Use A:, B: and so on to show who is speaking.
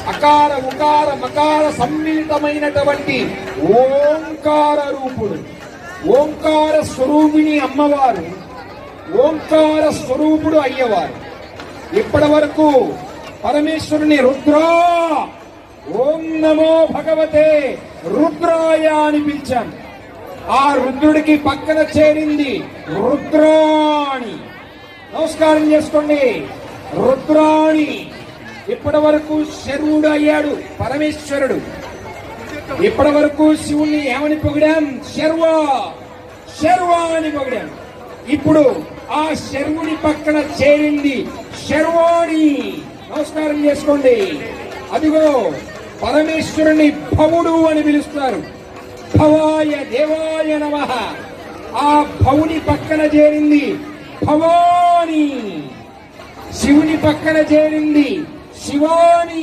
A: అకార ఉకార మకార సమ్మిళితమైనటువంటి ఓంకార రూపుడు, ఓంకార స్వరూపిణి అమ్మవారు, ఓంకార స్వరూపుడు అయ్యవారు. ఇప్పటి వరకు పరమేశ్వరుని రుద్రా, ఓం నమో భగవతే రుద్రాయ అని పిలిచాం. ఆ రుద్రుడికి పక్కన చేరింది రుద్రాణి. నమస్కారం చేసుకోండి. రుద్రాణి. ఇప్పటి వరకు శర్వుడు అయ్యాడు పరమేశ్వరుడు. ఇప్పటి వరకు శివుణ్ణి ఏమని పొగిడాం? శర్వా శర్వా అని పొగిడాం. ఇప్పుడు ఆ శర్వుడి పక్కన చేరింది శర్వాణి. నమస్కారం చేసుకోండి. అదిగో పరమేశ్వరుని భవుడు అని పిలుస్తారు. భవాయ దేవాయ నమః. ఆ భవుని పక్కన చేరింది భవాని. శివుని పక్కన చేరింది శివాని.